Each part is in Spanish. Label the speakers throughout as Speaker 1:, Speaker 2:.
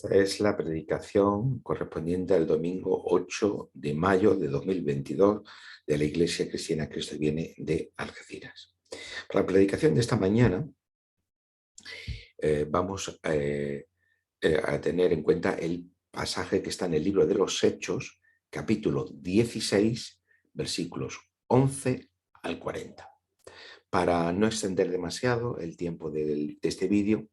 Speaker 1: Esta es la predicación correspondiente al domingo 8 de mayo de 2022 de la Iglesia Cristiana Cristo Viene de Algeciras. Para la predicación de esta mañana vamos a tener en cuenta el pasaje que está en el libro de los Hechos, capítulo 16, versículos 11 al 40. Para no extender demasiado el tiempo de este vídeo,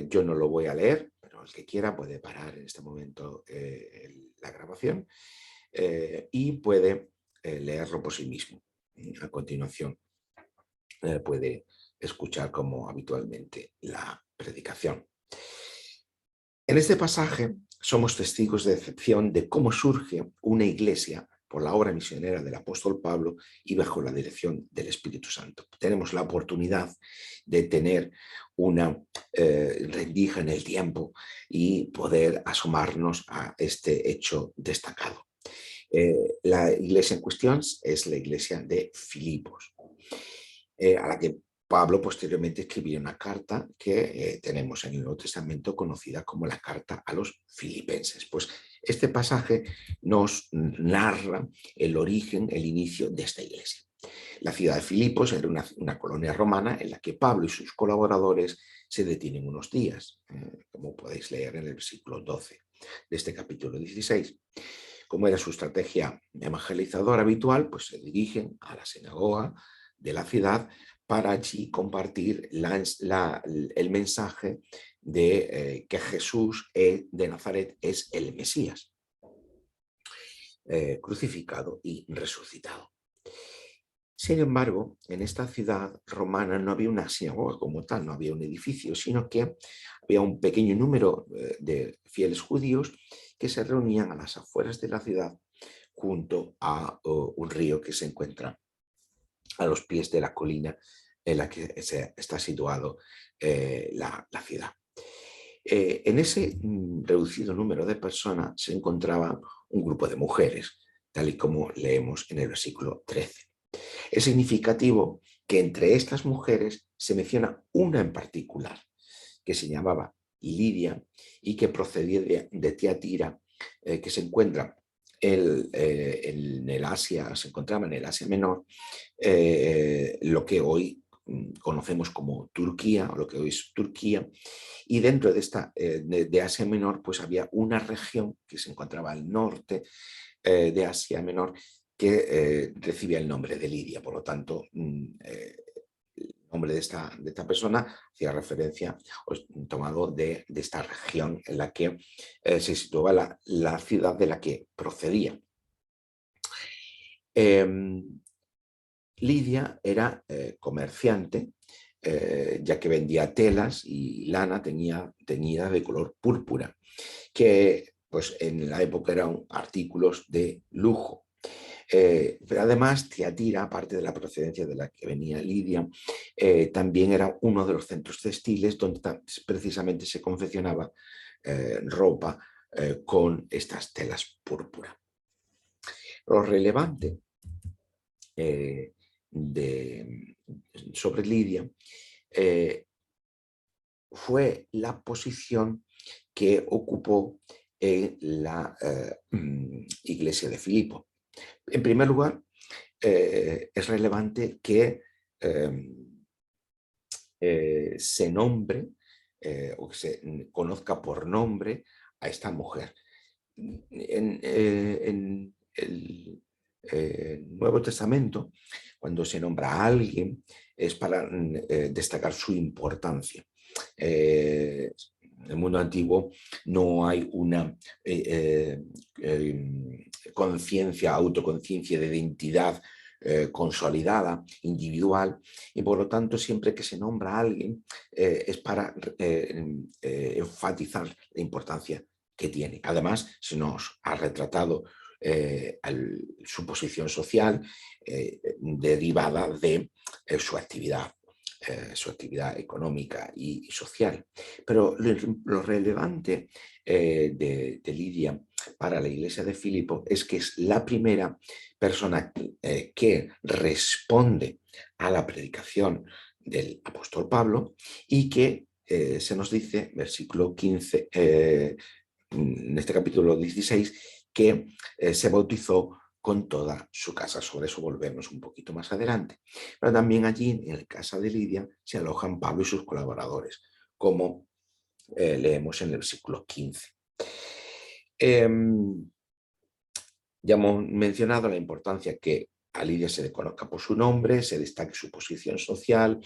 Speaker 1: yo no lo voy a leer, pero el que quiera puede parar en este momento la grabación y puede leerlo por sí mismo. A continuación puede escuchar como habitualmente la predicación. En este pasaje somos testigos de excepción de cómo surge una iglesia por la obra misionera del apóstol Pablo y bajo la dirección del Espíritu Santo. Tenemos la oportunidad de tener una rendija en el tiempo y poder asomarnos a este hecho destacado. La iglesia en cuestión es la iglesia de Filipos, a la que Pablo posteriormente escribió una carta que tenemos en el Nuevo Testamento conocida como la carta a los filipenses. Pues este pasaje nos narra el origen, el inicio de esta iglesia. La ciudad de Filipos era una colonia romana en la que Pablo y sus colaboradores se detienen unos días, como podéis leer en el versículo 12 de este capítulo 16. Como era su estrategia evangelizadora habitual, pues se dirigen a la sinagoga de la ciudad para allí compartir el mensaje de que Jesús de Nazaret es el Mesías, crucificado y resucitado. Sin embargo, en esta ciudad romana no había una sinagoga como tal, no había un edificio, sino que había un pequeño número de fieles judíos que se reunían a las afueras de la ciudad junto a un río que se encuentra a los pies de la colina en la que está situado la ciudad. En ese reducido número de personas se encontraba un grupo de mujeres, tal y como leemos en el versículo 13. Es significativo que entre estas mujeres se menciona una en particular, que se llamaba Lidia y que procedía de Tiatira, que se encuentra en el Asia, se encontraba en el Asia Menor, lo que hoy conocemos como Turquía, o lo que hoy es Turquía, y dentro de esta de Asia Menor pues había una región que se encontraba al norte de Asia Menor que recibía el nombre de Lidia. Por lo tanto, el nombre de esta persona hacía referencia tomado de esta región en la que se situaba la ciudad de la que procedía. Lidia era comerciante, ya que vendía telas y lana teñida de color púrpura, que pues, en la época eran artículos de lujo. Pero además Tiatira, aparte de la procedencia de la que venía Lidia, también era uno de los centros textiles donde precisamente se confeccionaba ropa con estas telas púrpura. Lo relevante sobre Lidia fue la posición que ocupó en la iglesia de Filipo. En primer lugar, es relevante que se nombre o que se conozca por nombre a esta mujer. En el Nuevo Testamento, cuando se nombra a alguien, es para destacar su importancia. En el mundo antiguo no hay una conciencia, autoconciencia de identidad consolidada, individual, y por lo tanto siempre que se nombra a alguien es para enfatizar la importancia que tiene. Además, se nos ha retratado su posición social derivada de su actividad económica y social. Pero lo relevante de Lidia para la iglesia de Filipo es que es la primera persona que responde a la predicación del apóstol Pablo y que se nos dice, versículo 15, en este capítulo 16, que se bautizó con toda su casa. Sobre eso volvemos un poquito más adelante. Pero también allí, en la casa de Lidia, se alojan Pablo y sus colaboradores, como leemos en el versículo 15. Ya hemos mencionado la importancia que a Lidia se le conozca por su nombre, se destaque su posición social,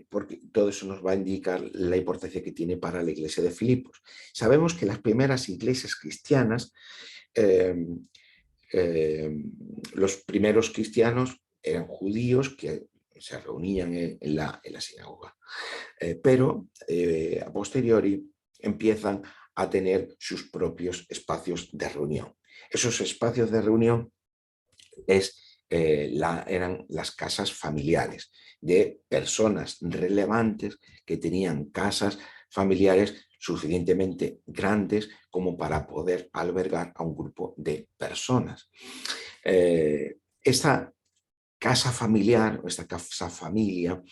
Speaker 1: porque todo eso nos va a indicar la importancia que tiene para la iglesia de Filipos. Sabemos que las primeras iglesias cristianas, eh, los primeros cristianos eran judíos que se reunían en la sinagoga, pero a posteriori empiezan a tener sus propios espacios de reunión. Esos espacios de reunión eran las casas familiares de personas relevantes que tenían casas familiares suficientemente grandes como para poder albergar a un grupo de personas. Esta casa familiar, esta casa familia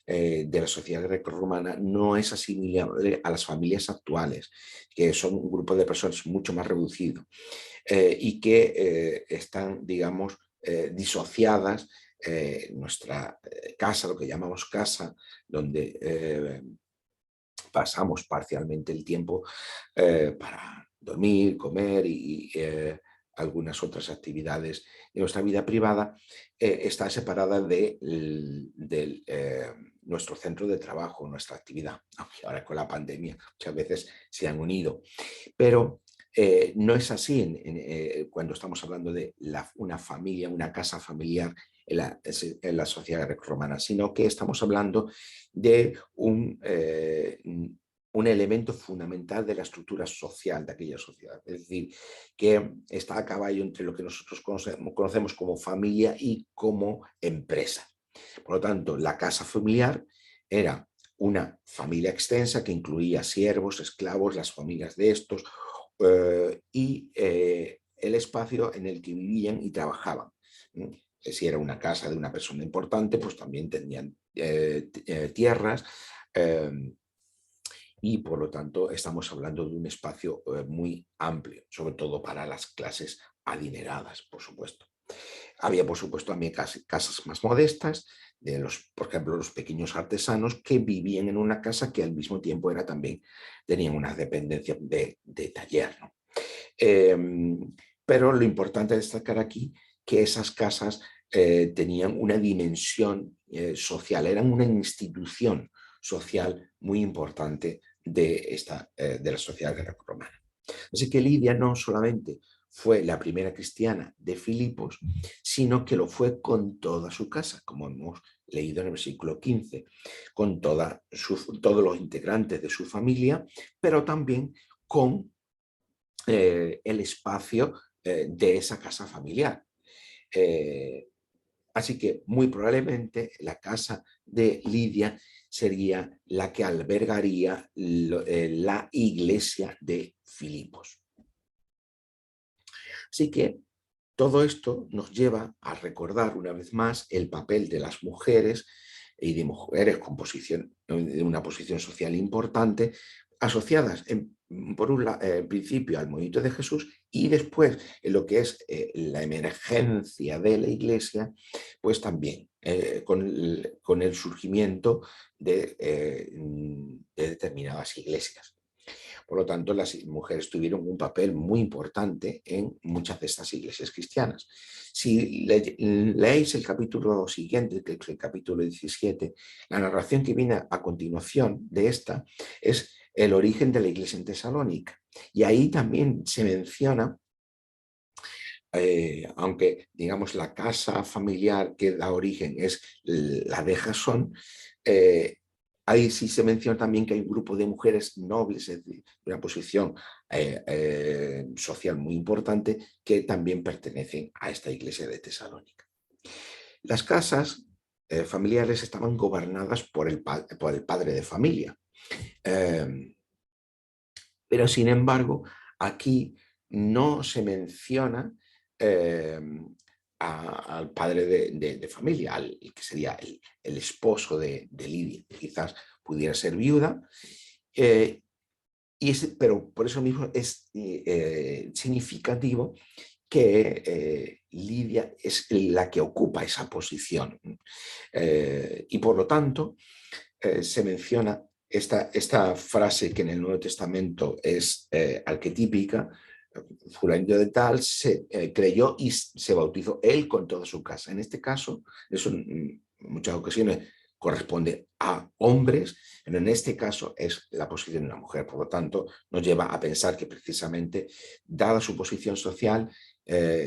Speaker 1: de la sociedad grecorromana no es asimilable a las familias actuales, que son un grupo de personas mucho más reducido y que están, digamos, disociadas. Nuestra casa, lo que llamamos casa, donde pasamos parcialmente el tiempo para dormir, comer y algunas otras actividades de nuestra vida privada, está separada de nuestro centro de trabajo, nuestra actividad. Aunque ahora con la pandemia muchas veces se han unido. Pero no es así cuando estamos hablando de una familia, una casa familiar en la sociedad grecorromana, sino que estamos hablando de un elemento fundamental de la estructura social de aquella sociedad. Es decir, que está a caballo entre lo que nosotros conocemos como familia y como empresa. Por lo tanto, la casa familiar era una familia extensa que incluía siervos, esclavos, las familias de estos y el espacio en el que vivían y trabajaban. Si era una casa de una persona importante, pues también tenían tierras y por lo tanto estamos hablando de un espacio muy amplio, sobre todo para las clases adineradas, por supuesto. Había, por supuesto, también casas más modestas, por ejemplo, los pequeños artesanos que vivían en una casa que al mismo tiempo tenían una dependencia de taller, ¿no? Pero lo importante de destacar aquí que esas casas tenían una dimensión social, eran una institución social muy importante de la sociedad grecorromana. Así que Lidia no solamente fue la primera cristiana de Filipos, sino que lo fue con toda su casa, como hemos leído en el versículo 15, con todos los integrantes de su familia, pero también con el espacio de esa casa familiar. Así que muy probablemente la casa de Lidia sería la que albergaría la iglesia de Filipos. Así que todo esto nos lleva a recordar una vez más el papel de las mujeres y de mujeres de una posición social importante, asociadas por un principio al movimiento de Jesús y después en lo que es la emergencia de la Iglesia, pues también con el surgimiento de determinadas iglesias. Por lo tanto, las mujeres tuvieron un papel muy importante en muchas de estas iglesias cristianas. Si leéis el capítulo siguiente, que es el capítulo 17, la narración que viene a continuación de esta es el origen de la iglesia en Tesalónica. Y ahí también se menciona, aunque digamos la casa familiar que da origen es la de Jasón, ahí sí se menciona también que hay un grupo de mujeres nobles, es decir, de una posición social muy importante, que también pertenecen a esta iglesia de Tesalónica. Las casas familiares estaban gobernadas por el padre de familia. Pero sin embargo, aquí no se menciona al padre de familia, que sería el esposo de Lidia. Quizás pudiera ser viuda, pero por eso mismo es significativo que Lidia es la que ocupa esa posición. Y por lo tanto, se menciona esta frase que en el Nuevo Testamento es arquetípica: fulanito de tal se creyó y se bautizó él con toda su casa. En este caso, eso en muchas ocasiones corresponde a hombres, pero en este caso es la posición de una mujer. Por lo tanto, nos lleva a pensar que precisamente, dada su posición social,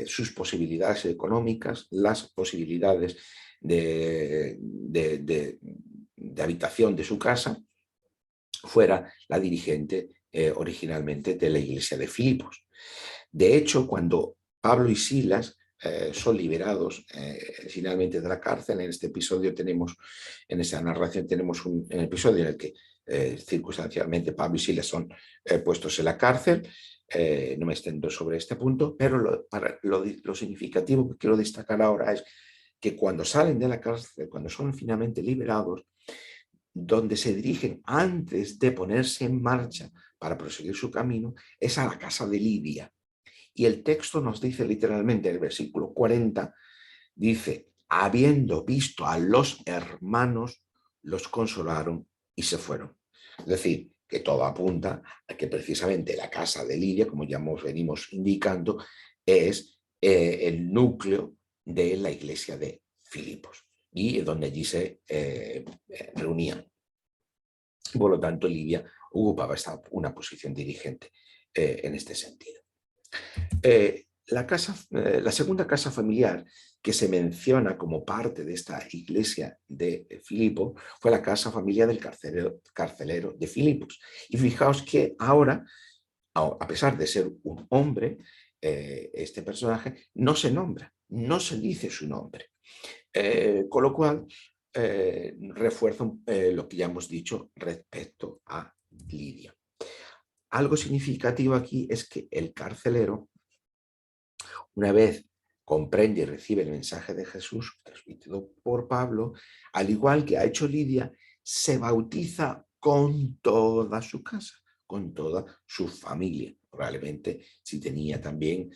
Speaker 1: sus posibilidades económicas, las posibilidades de habitación de su casa, fuera la dirigente originalmente de la iglesia de Filipos. De hecho, cuando Pablo y Silas son liberados finalmente de la cárcel, en este episodio tenemos, en esta narración tenemos un episodio en el que circunstancialmente Pablo y Silas son puestos en la cárcel. No me extendo sobre este punto, pero lo significativo que quiero destacar ahora es que cuando salen de la cárcel, cuando son finalmente liberados, donde se dirigen antes de ponerse en marcha para proseguir su camino, es a la casa de Lidia. Y el texto nos dice literalmente, el versículo 40, dice: habiendo visto a los hermanos, los consolaron y se fueron. Es decir, que todo apunta a que precisamente la casa de Lidia, como ya venimos indicando, es el núcleo de la iglesia de Filipos y donde allí se reunían. Por lo tanto, Lidia ocupaba una posición dirigente en este sentido. La segunda casa familiar que se menciona como parte de esta iglesia de Filipo fue la casa familiar del carcelero de Filipos. Y fijaos que ahora, a pesar de ser un hombre, este personaje no se nombra, no se dice su nombre. Con lo cual, refuerza lo que ya hemos dicho respecto a Lidia. Algo significativo aquí es que el carcelero, una vez comprende y recibe el mensaje de Jesús transmitido por Pablo, al igual que ha hecho Lidia, se bautiza con toda su casa, con toda su familia. Probablemente si tenía también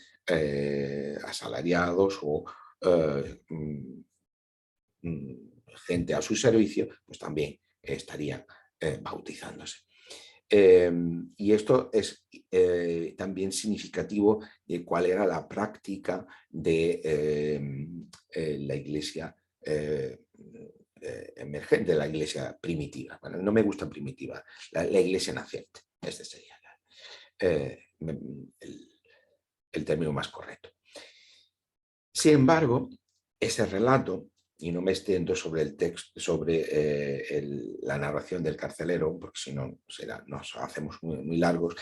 Speaker 1: asalariados o gente a su servicio, pues también estarían bautizándose. Y esto es también significativo de cuál era la práctica de la iglesia emergente, la iglesia primitiva. Bueno, no me gusta primitiva, la iglesia naciente. Este sería el término más correcto. Sin embargo, ese relato, y no me extiendo sobre el texto, sobre la narración del carcelero, porque si no nos hacemos muy largos,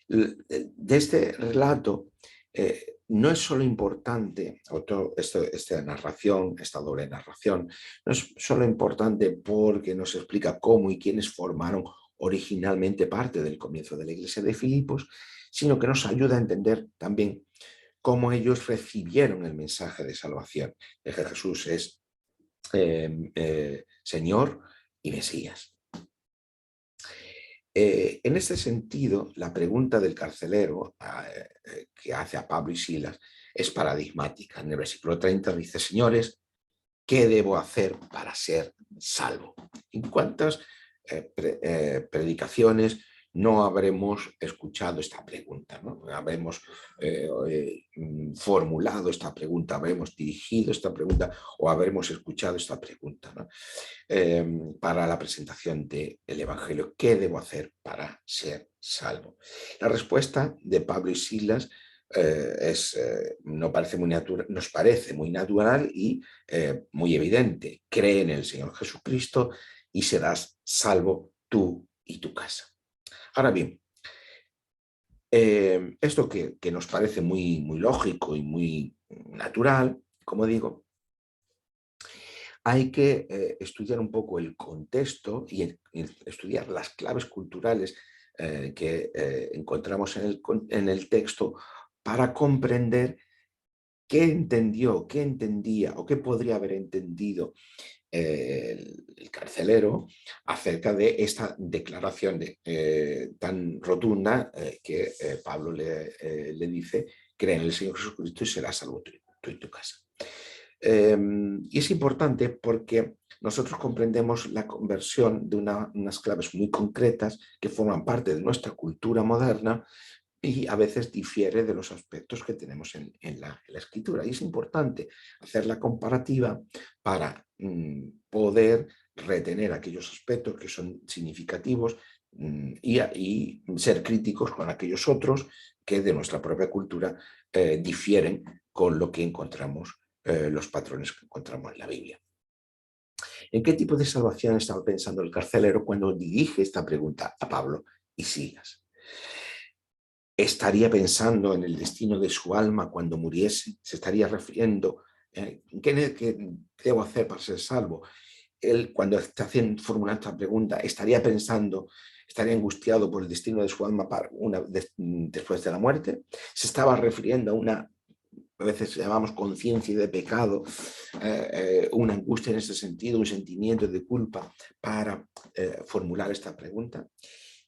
Speaker 1: de este relato no es solo importante, esta narración, esta doble narración, no es solo importante porque nos explica cómo y quiénes formaron originalmente parte del comienzo de la iglesia de Filipos, sino que nos ayuda a entender también cómo ellos recibieron el mensaje de salvación, de que Jesús es Señor y Mesías. En este sentido, la pregunta del carcelero que hace a Pablo y Silas es paradigmática. En el versículo 30 dice: señores, ¿qué debo hacer para ser salvo? ¿En cuántas predicaciones no habremos escuchado esta pregunta, ¿no? Habremos formulado esta pregunta, habremos dirigido esta pregunta o habremos escuchado esta pregunta, ¿no? Para la presentación del Evangelio. ¿Qué debo hacer para ser salvo? La respuesta de Pablo y Silas nos parece muy natural y muy evidente. Cree en el Señor Jesucristo y serás salvo tú y tu casa. Ahora bien, esto que nos parece muy lógico y muy natural, como digo, hay que estudiar un poco el contexto y estudiar las claves culturales que encontramos en el texto para comprender ¿Qué entendió, qué entendía o qué podría haber entendido el carcelero acerca de esta declaración tan rotunda que Pablo le dice: cree en el Señor Jesucristo y serás salvo tú y tu casa? Y es importante porque nosotros comprendemos la conversión de unas claves muy concretas que forman parte de nuestra cultura moderna y a veces difiere de los aspectos que tenemos en la escritura. Y es importante hacer la comparativa para poder retener aquellos aspectos que son significativos, y ser críticos con aquellos otros que de nuestra propia cultura difieren con lo que encontramos, los patrones que encontramos en la Biblia. ¿En qué tipo de salvación estaba pensando el carcelero cuando dirige esta pregunta a Pablo y Silas? ¿Estaría pensando en el destino de su alma cuando muriese? ¿Se estaría refiriendo qué debo hacer para ser salvo? Él, cuando está formulando esta pregunta, estaría pensando, estaría angustiado por el destino de su alma después de la muerte. Se estaba refiriendo a una, a veces llamamos conciencia de pecado, una angustia en ese sentido, un sentimiento de culpa para formular esta pregunta.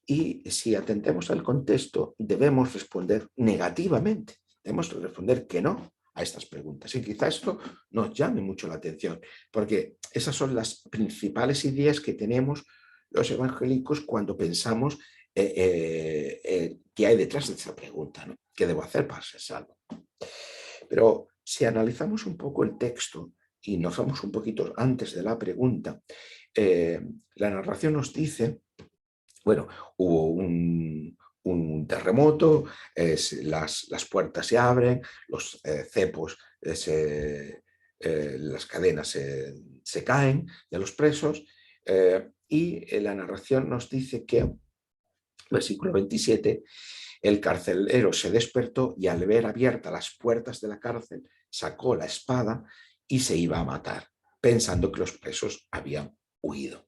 Speaker 1: Y si atendemos al contexto, debemos responder negativamente, debemos responder que no a estas preguntas. Y quizá esto nos llame mucho la atención, porque esas son las principales ideas que tenemos los evangélicos cuando pensamos qué hay detrás de esa pregunta, ¿no? ¿Qué debo hacer para ser salvo? Pero si analizamos un poco el texto y nos vamos un poquito antes de la pregunta, la narración nos dice, bueno, hubo un terremoto, las puertas se abren, los cepos, las cadenas se caen de los presos, y la narración nos dice que, versículo 27, el carcelero se despertó y al ver abiertas las puertas de la cárcel, sacó la espada y se iba a matar, pensando que los presos habían huido.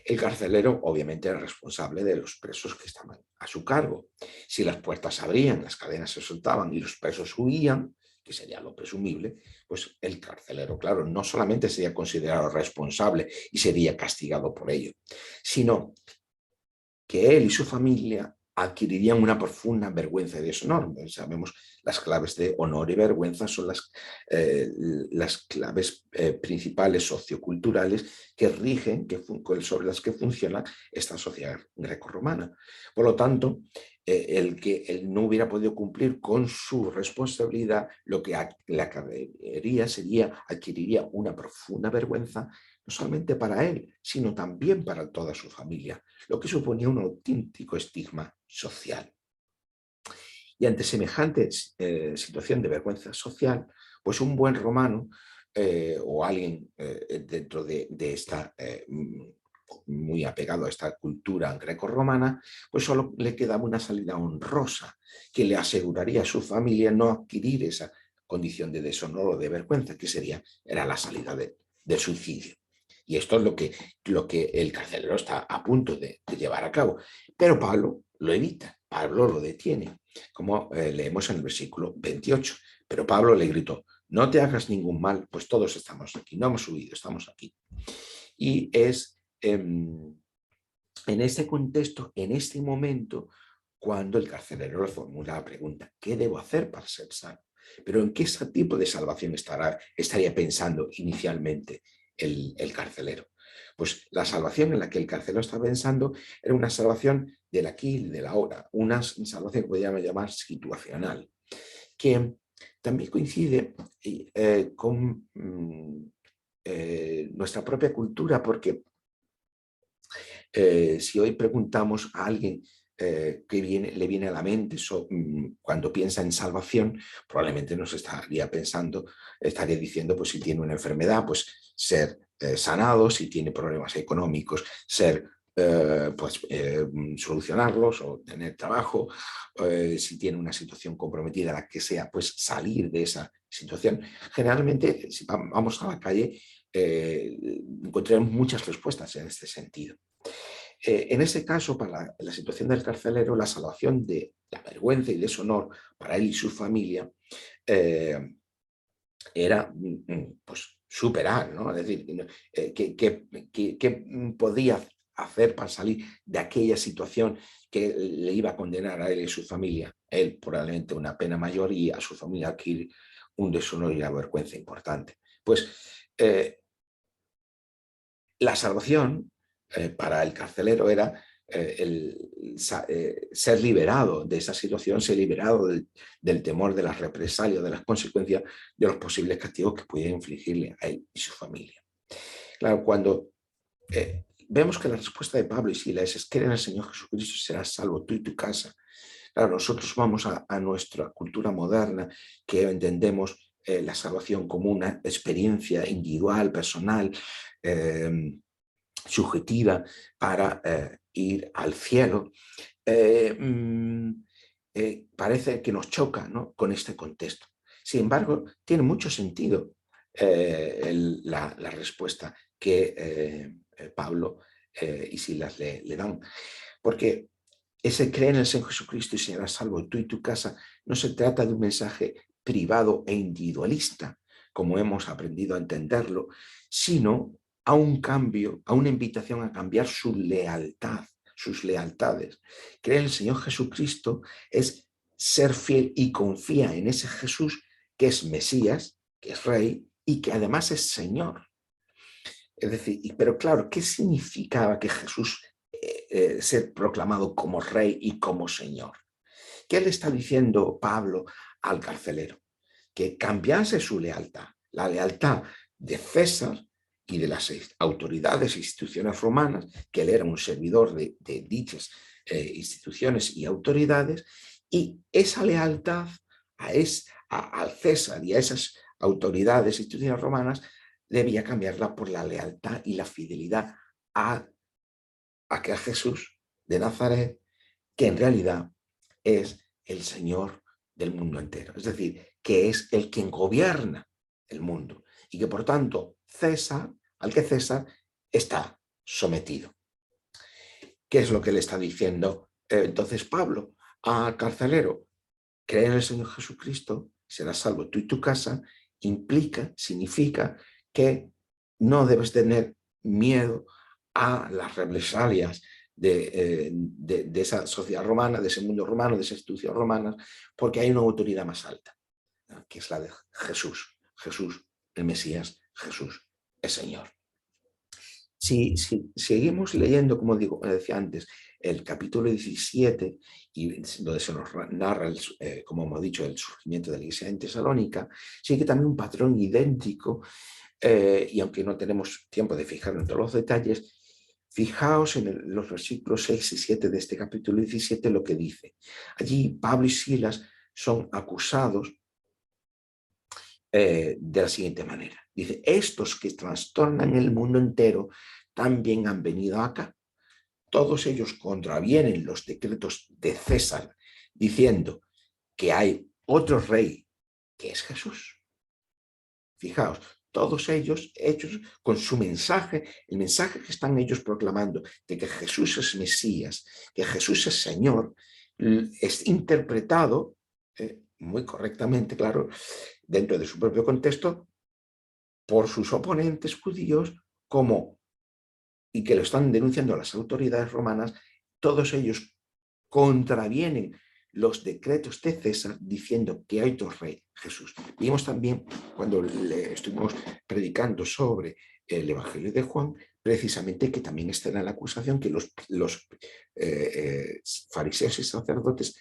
Speaker 1: El carcelero obviamente era responsable de los presos que estaban a su cargo. Si las puertas se abrían, las cadenas se soltaban y los presos huían, que sería lo presumible, pues el carcelero, claro, no solamente sería considerado responsable y sería castigado por ello, sino que él y su familia adquirirían una profunda vergüenza y deshonor. Sabemos, las claves de honor y vergüenza son las claves principales socioculturales que rigen, sobre las que funciona esta sociedad grecorromana. Por lo tanto, el que él no hubiera podido cumplir con su responsabilidad, lo que le adquiriría una profunda vergüenza, no solamente para él, sino también para toda su familia, lo que suponía un auténtico estigma social. Y ante semejante situación de vergüenza social, pues un buen romano o alguien dentro de esta, muy apegado a esta cultura greco-romana, pues solo le quedaba una salida honrosa que le aseguraría a su familia no adquirir esa condición de deshonor o de vergüenza, que era la salida del suicidio. Y esto es lo que el carcelero está a punto de llevar a cabo. Pero Pablo lo evita, Pablo lo detiene, como leemos en el versículo 28. Pero Pablo le gritó: no te hagas ningún mal, pues todos estamos aquí, no hemos huido, estamos aquí. Y es en este contexto, en este momento, cuando el carcelero le formula la pregunta: ¿qué debo hacer para ser salvo? Pero ¿en qué tipo de salvación estaría pensando inicialmente el carcelero? Pues la salvación en la que el carcelero estaba pensando era una salvación del aquí y del ahora, una salvación que podríamos llamar situacional, que también coincide con nuestra propia cultura, porque si hoy preguntamos a alguien le viene a la mente cuando piensa en salvación, probablemente nos estaría diciendo, pues si tiene una enfermedad, pues ser sanado, si tiene problemas económicos, solucionarlos o tener trabajo, si tiene una situación comprometida, la que sea, pues salir de esa situación. Generalmente, si vamos a la calle, encontraremos muchas respuestas en este sentido. En ese caso, para la situación del carcelero, la salvación de la vergüenza y deshonor para él y su familia era pues, superar, ¿no? Es decir, ¿qué podía hacer para salir de aquella situación que le iba a condenar a él y a su familia? Él probablemente una pena mayor y a su familia adquirir un deshonor y una vergüenza importante. Pues la salvación para el carcelero era ser liberado de esa situación, ser liberado del temor de las represalias, de las consecuencias de los posibles castigos que pudiera infligirle a él y su familia. Claro, cuando vemos que la respuesta de Pablo y Silas es: cree en el Señor Jesucristo y serás salvo tú y tu casa. Claro, nosotros vamos a nuestra cultura moderna, que entendemos la salvación como una experiencia individual, personal, subjetiva para ir al cielo. Parece que nos choca, ¿no?, con este contexto. Sin embargo, tiene mucho sentido la respuesta que Pablo y Silas le dan, porque ese cree en el Señor Jesucristo y serás salvo tú y tu casa no se trata de un mensaje privado e individualista, como hemos aprendido a entenderlo, sino a un cambio, a una invitación a cambiar su lealtad, sus lealtades. Creer en el Señor Jesucristo es ser fiel y confía en ese Jesús que es Mesías, que es Rey y que además es Señor. Es decir, pero claro, ¿qué significaba que Jesús ser proclamado como Rey y como Señor? ¿Qué le está diciendo Pablo al carcelero? Que cambiase su lealtad, la lealtad de César y de las autoridades e instituciones romanas, que él era un servidor de dichas instituciones y autoridades, y esa lealtad al César y a esas autoridades e instituciones romanas debía cambiarla por la lealtad y la fidelidad a aquel Jesús de Nazaret, que en realidad es el Señor del mundo entero. Es decir, que es el quien gobierna el mundo y que por tanto César, al que César está sometido. ¿Qué es lo que le está diciendo entonces Pablo al carcelero? Cree en el Señor Jesucristo, serás salvo tú y tu casa, significa que no debes tener miedo a las represalias de esa sociedad romana, de ese mundo romano, de esas instituciones romanas, porque hay una autoridad más alta, ¿no?, que es la de Jesús. Jesús, el Mesías, Jesús, el Señor. Si seguimos leyendo, como decía antes, el capítulo 17, y donde se nos narra, como hemos dicho, el surgimiento de la iglesia en Tesalónica, sigue también un patrón idéntico, y aunque no tenemos tiempo de fijarnos en todos los detalles, fijaos en los versículos 6 y 7 de este capítulo 17 lo que dice. Allí Pablo y Silas son acusados de la siguiente manera. Dice: estos que trastornan el mundo entero también han venido acá. Todos ellos contravienen los decretos de César, diciendo que hay otro rey, que es Jesús. Fijaos, todos ellos hechos con su mensaje, el mensaje que están ellos proclamando de que Jesús es Mesías, que Jesús es Señor, es interpretado muy correctamente, claro, dentro de su propio contexto, por sus oponentes judíos, como, y que lo están denunciando a las autoridades romanas, todos ellos contravienen los decretos de César diciendo que hay otro rey, Jesús. Vimos también, cuando le estuvimos predicando sobre el Evangelio de Juan, precisamente que también está en la acusación que los fariseos y sacerdotes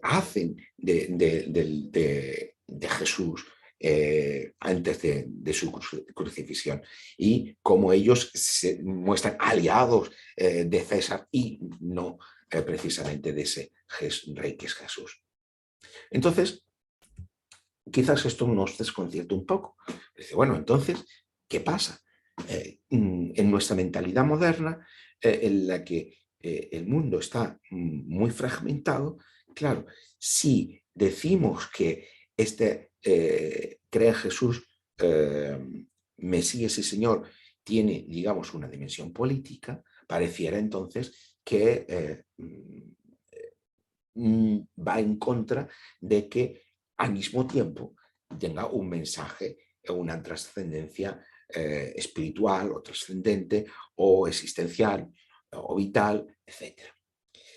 Speaker 1: hacen de Jesús antes de su crucifixión, y cómo ellos se muestran aliados de César y no precisamente de ese rey que es Jesús. Entonces, quizás esto nos desconcierta un poco. Dice, bueno, entonces, ¿qué pasa? En nuestra mentalidad moderna, en la que el mundo está muy fragmentado, claro, si decimos que cree Jesús, Mesías y Señor, tiene, digamos, una dimensión política, pareciera entonces que va en contra de que al mismo tiempo tenga un mensaje, una trascendencia espiritual o trascendente o existencial o vital, etc.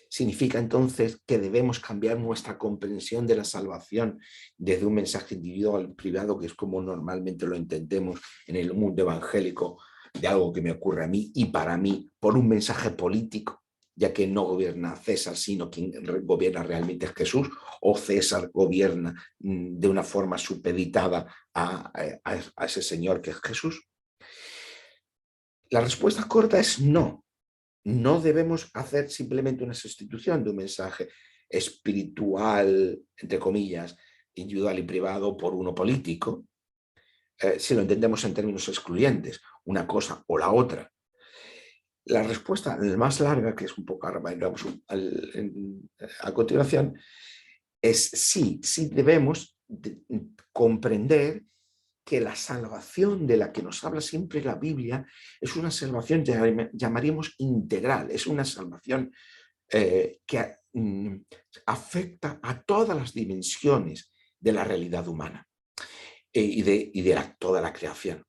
Speaker 1: Significa entonces que debemos cambiar nuestra comprensión de la salvación desde un mensaje individual, privado, que es como normalmente lo entendemos en el mundo evangélico, de algo que me ocurre a mí y para mí, por un mensaje político, ya que no gobierna César, sino quien gobierna realmente es Jesús, o César gobierna de una forma supeditada a ese señor que es Jesús. La respuesta corta es no. No debemos hacer simplemente una sustitución de un mensaje espiritual, entre comillas, individual y privado por uno político, si lo entendemos en términos excluyentes, una cosa o la otra. La respuesta más larga, que es un poco a continuación, es sí, sí debemos comprender que la salvación de la que nos habla siempre la Biblia es una salvación, llamaríamos integral, es una salvación que afecta a todas las dimensiones de la realidad humana y de toda la creación.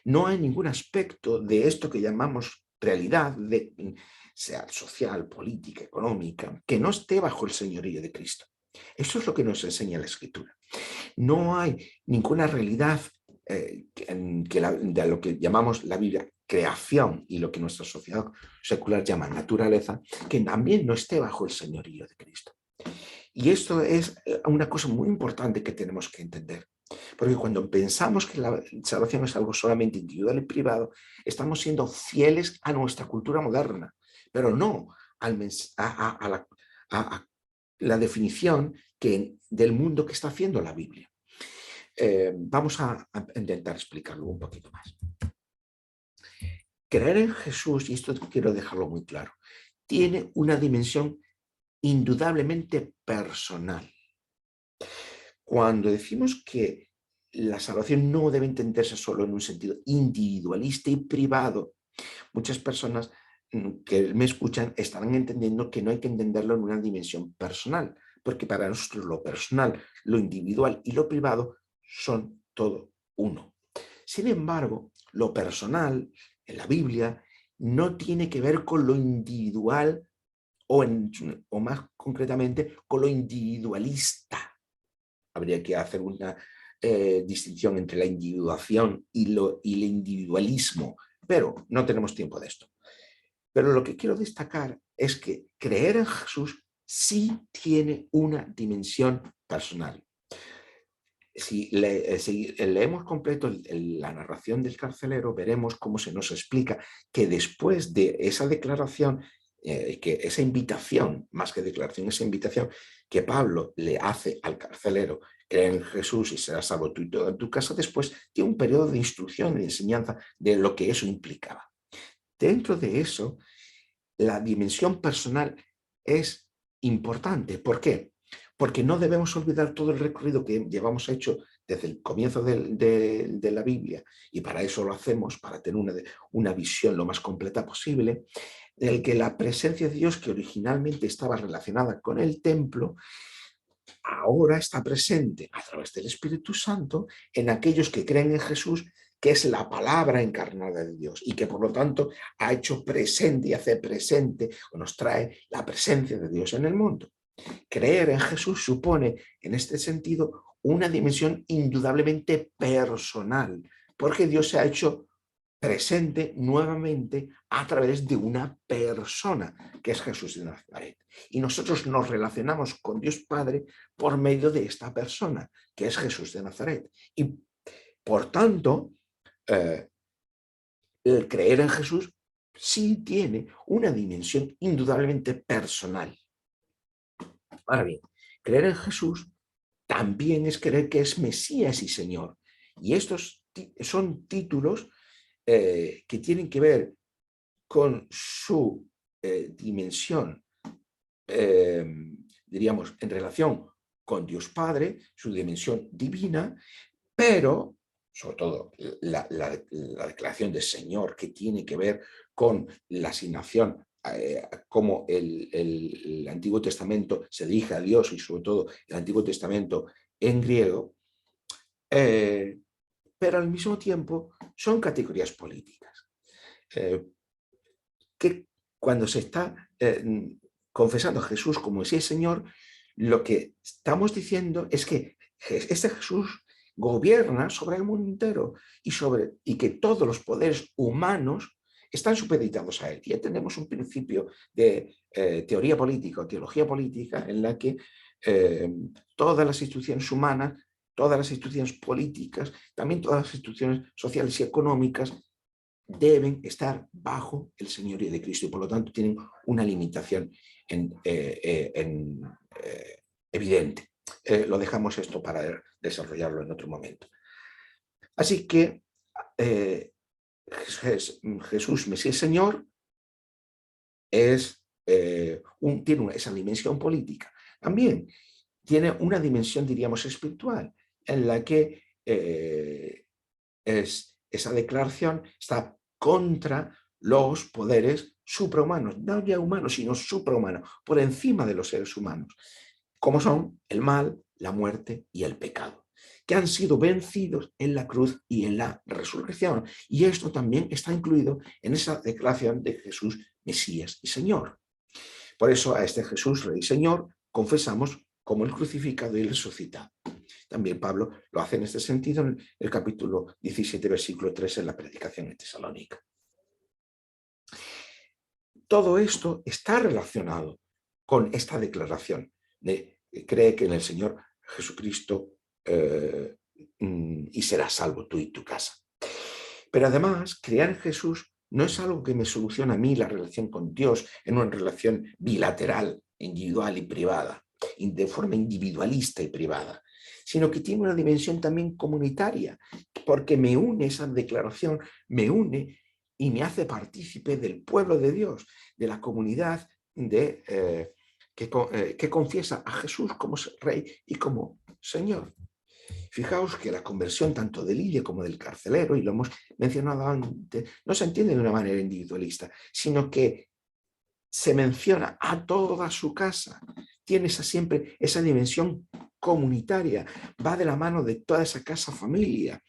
Speaker 1: No hay ningún aspecto de esto que llamamos realidad, sea social, política, económica, que no esté bajo el señorío de Cristo. Eso es lo que nos enseña la Escritura. No hay ninguna realidad de lo que llamamos la Biblia creación y lo que nuestra sociedad secular llama naturaleza, que también no esté bajo el señorío de Cristo. Y esto es una cosa muy importante que tenemos que entender. Porque cuando pensamos que la salvación es algo solamente individual y privado, estamos siendo fieles a nuestra cultura moderna, pero no a la definición del mundo que está haciendo la Biblia. Vamos a intentar explicarlo un poquito más. Creer en Jesús, y esto quiero dejarlo muy claro, tiene una dimensión indudablemente personal. Cuando decimos que la salvación no debe entenderse solo en un sentido individualista y privado, muchas personas que me escuchan estarán entendiendo que no hay que entenderlo en una dimensión personal, porque para nosotros lo personal, lo individual y lo privado son todo uno. Sin embargo, lo personal en la Biblia no tiene que ver con lo individual o más concretamente con lo individualista. Habría que hacer una distinción entre la individuación y el individualismo, pero no tenemos tiempo de esto. Pero lo que quiero destacar es que creer en Jesús sí tiene una dimensión personal. Si leemos completo la narración del carcelero, veremos cómo se nos explica que después de esa declaración, que esa invitación, más que declaración, esa invitación que Pablo le hace al carcelero, cree en Jesús y serás salvo tú y toda tu casa, después tiene un periodo de instrucción y de enseñanza de lo que eso implicaba. Dentro de eso, la dimensión personal es importante. ¿Por qué? Porque no debemos olvidar todo el recorrido que llevamos hecho desde el comienzo de la Biblia, y para eso lo hacemos, para tener una visión lo más completa posible, en el que la presencia de Dios, que originalmente estaba relacionada con el templo, ahora está presente a través del Espíritu Santo en aquellos que creen en Jesús, que es la palabra encarnada de Dios y que por lo tanto ha hecho presente y hace presente o nos trae la presencia de Dios en el mundo. Creer en Jesús supone en este sentido una dimensión indudablemente personal, porque Dios se ha hecho presente nuevamente a través de una persona, que es Jesús de Nazaret. Y nosotros nos relacionamos con Dios Padre por medio de esta persona, que es Jesús de Nazaret. Y por tanto, el creer en Jesús sí tiene una dimensión indudablemente personal. Ahora bien, creer en Jesús también es creer que es Mesías y Señor. Y estos son títulos que tienen que ver con su dimensión, diríamos, en relación con Dios Padre, su dimensión divina, pero sobre todo la declaración de Señor, que tiene que ver con la asignación, cómo el Antiguo Testamento se dirige a Dios y sobre todo el Antiguo Testamento en griego, pero al mismo tiempo son categorías políticas. Que cuando se está confesando a Jesús como Mesías Señor, lo que estamos diciendo es que este Jesús gobierna sobre el mundo entero y que todos los poderes humanos están supeditados a él. Ya tenemos un principio de teoría política o teología política en la que todas las instituciones humanas, todas las instituciones políticas, también todas las instituciones sociales y económicas deben estar bajo el señorío de Cristo y por lo tanto tienen una limitación evidente. Lo dejamos esto para desarrollarlo en otro momento. Así que Jesús, Mesías Señor, tiene esa dimensión política. También tiene una dimensión, diríamos, espiritual, en la que esa declaración está contra los poderes suprahumanos, no ya humanos, sino suprahumanos, por encima de los seres humanos, como son el mal, la muerte y el pecado, que han sido vencidos en la cruz y en la resurrección. Y esto también está incluido en esa declaración de Jesús, Mesías y Señor. Por eso a este Jesús, Rey y Señor, confesamos como el crucificado y el resucitado. También Pablo lo hace en este sentido en el capítulo 17, versículo 3, en la predicación en Tesalónica. Todo esto está relacionado con esta declaración de cree que en el Señor Jesucristo y serás salvo tú y tu casa. Pero además, creer en Jesús no es algo que me soluciona a mí la relación con Dios en una relación bilateral, individual y privada, de forma individualista y privada, sino que tiene una dimensión también comunitaria, porque me une esa declaración, me une y me hace partícipe del pueblo de Dios, de la comunidad que confiesa a Jesús como Rey y como Señor. Fijaos que la conversión tanto de Lidia como del carcelero, y lo hemos mencionado antes, no se entiende de una manera individualista, sino que se menciona a toda su casa. Tiene siempre esa dimensión comunitaria, va de la mano de toda esa casa familia.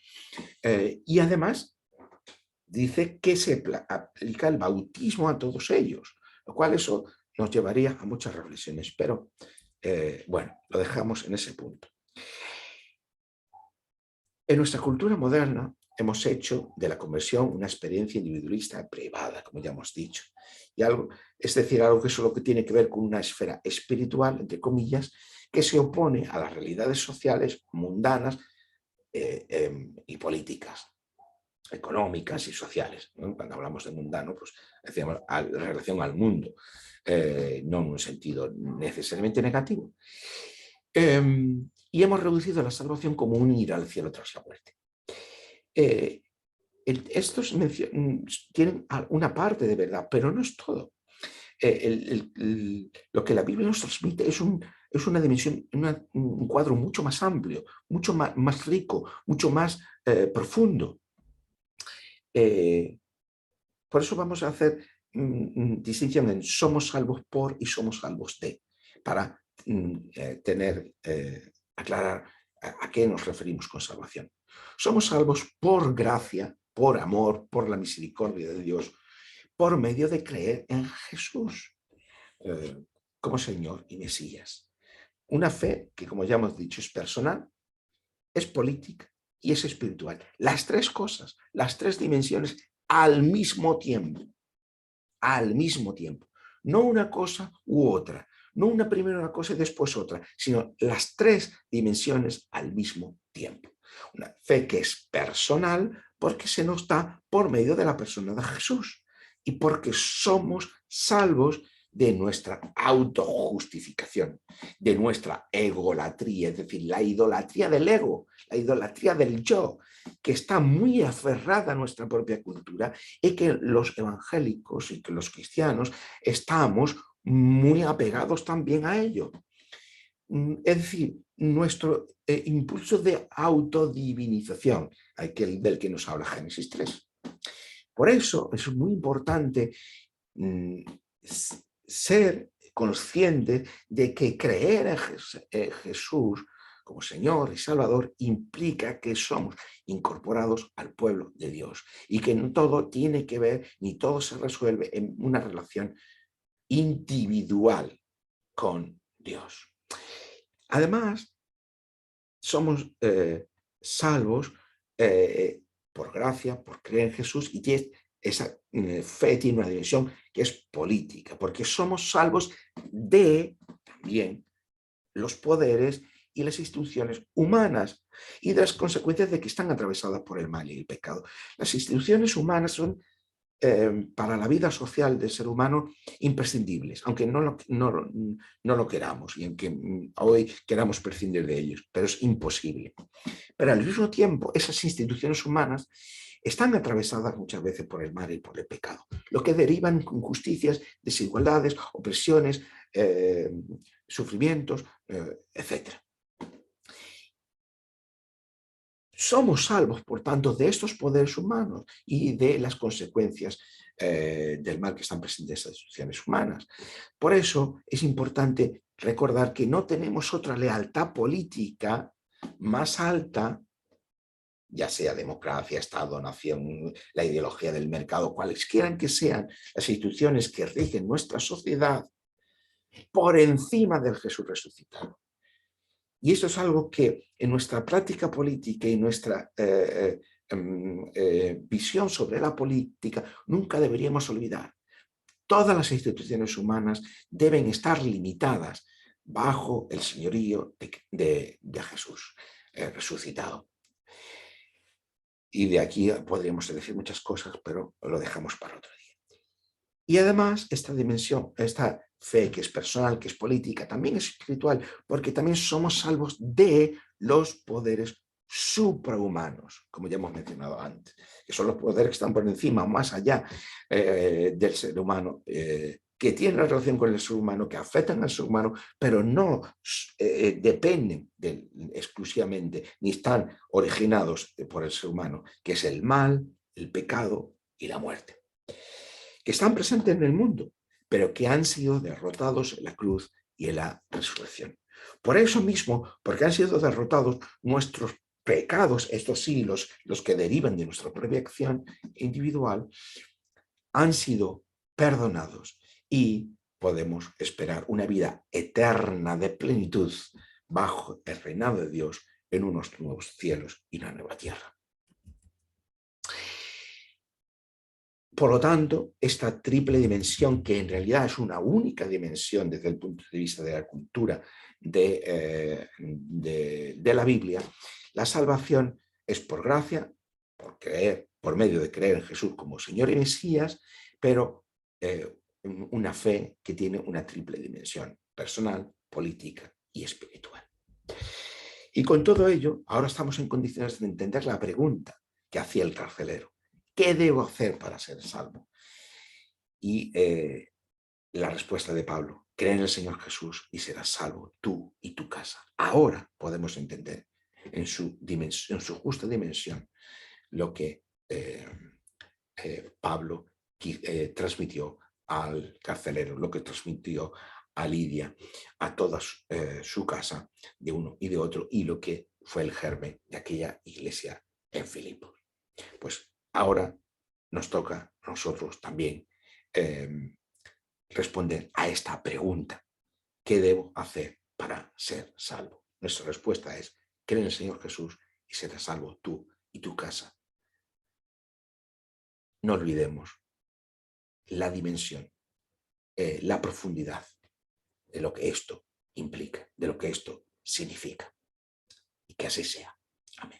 Speaker 1: Y además dice que se aplica el bautismo a todos ellos, lo cual eso nos llevaría a muchas reflexiones, pero bueno, lo dejamos en ese punto. En nuestra cultura moderna hemos hecho de la conversión una experiencia individualista privada, como ya hemos dicho, es decir, algo que solo tiene que ver con una esfera espiritual, entre comillas, que se opone a las realidades sociales, mundanas y políticas, económicas y sociales, ¿no? Cuando hablamos de mundano, pues decíamos la relación al mundo, no en un sentido necesariamente negativo. Y hemos reducido la salvación como un ir al cielo tras la muerte. Estos tienen una parte de verdad, pero no es todo. Lo que la Biblia nos transmite es una dimensión, un cuadro mucho más amplio, mucho más rico, mucho más profundo. Por eso vamos a hacer distinción en somos salvos por y somos salvos de, para aclarar a qué nos referimos con salvación. Somos salvos por gracia, por amor, por la misericordia de Dios, por medio de creer en Jesús como Señor y Mesías. Una fe que, como ya hemos dicho, es personal, es política y es espiritual. Las tres cosas, las tres dimensiones al mismo tiempo. Al mismo tiempo. No una cosa u otra. No una primero una cosa y después otra, sino las tres dimensiones al mismo tiempo. Una fe que es personal porque se nos da por medio de la persona de Jesús y porque somos salvos de nuestra autojustificación, de nuestra egolatría, es decir, la idolatría del ego, la idolatría del yo, que está muy aferrada a nuestra propia cultura y que los evangélicos y que los cristianos estamos muy apegados también a ello. Es decir, nuestro impulso de autodivinización, del que nos habla Génesis 3. Por eso es muy importante ser consciente de que creer en Jesús como Señor y Salvador, implica que somos incorporados al pueblo de Dios y que no todo tiene que ver, ni todo se resuelve en una relación individual con Dios. Además, somos salvos por gracia, por creer en Jesús, y esa fe tiene una dimensión que es política, porque somos salvos de también los poderes y las instituciones humanas y de las consecuencias de que están atravesadas por el mal y el pecado. Las instituciones humanas son para la vida social del ser humano imprescindibles, aunque no lo queramos y aunque hoy queramos prescindir de ellos, pero es imposible. Pero al mismo tiempo, esas instituciones humanas están atravesadas muchas veces por el mal y por el pecado, lo que deriva en injusticias, desigualdades, opresiones, sufrimientos, etc. Somos salvos, por tanto, de estos poderes humanos y de las consecuencias del mal que están presentes en esas instituciones humanas. Por eso es importante recordar que no tenemos otra lealtad política más alta, ya sea democracia, Estado, nación, la ideología del mercado, cualesquiera que sean las instituciones que rigen nuestra sociedad, por encima del Jesús resucitado. Y eso es algo que en nuestra práctica política y nuestra visión sobre la política nunca deberíamos olvidar. Todas las instituciones humanas deben estar limitadas bajo el señorío de Jesús resucitado. Y de aquí podríamos decir muchas cosas, pero lo dejamos para otro día. Y además, esta dimensión, esta fe que es personal, que es política, también es espiritual, porque también somos salvos de los poderes suprahumanos, como ya hemos mencionado antes, que son los poderes que están por encima o más allá del ser humano, que tienen relación con el ser humano, que afectan al ser humano, pero no dependen exclusivamente, ni están originados por el ser humano, que es el mal, el pecado y la muerte, que están presentes en el mundo, pero que han sido derrotados en la cruz y en la resurrección. Por eso mismo, porque han sido derrotados nuestros pecados, estos sí, los que derivan de nuestra propia acción individual, han sido perdonados y podemos esperar una vida eterna de plenitud bajo el reinado de Dios en unos nuevos cielos y una nueva tierra. Por lo tanto, esta triple dimensión, que en realidad es una única dimensión desde el punto de vista de la cultura de la Biblia, la salvación es por gracia, por creer, por medio de creer en Jesús como Señor y Mesías, pero una fe que tiene una triple dimensión, personal, política y espiritual. Y con todo ello, ahora estamos en condiciones de entender la pregunta que hacía el carcelero. ¿Qué debo hacer para ser salvo? Y la respuesta de Pablo: cree en el Señor Jesús y serás salvo tú y tu casa. Ahora podemos entender en su justa dimensión lo que Pablo transmitió al carcelero, lo que transmitió a Lidia, a toda su casa, de uno y de otro, y lo que fue el germen de aquella iglesia en Filipos. Pues ahora nos toca a nosotros también responder a esta pregunta: ¿qué debo hacer para ser salvo? Nuestra respuesta es: cree en el Señor Jesús y serás salvo tú y tu casa. No olvidemos la dimensión, la profundidad de lo que esto implica, de lo que esto significa. Y que así sea. Amén.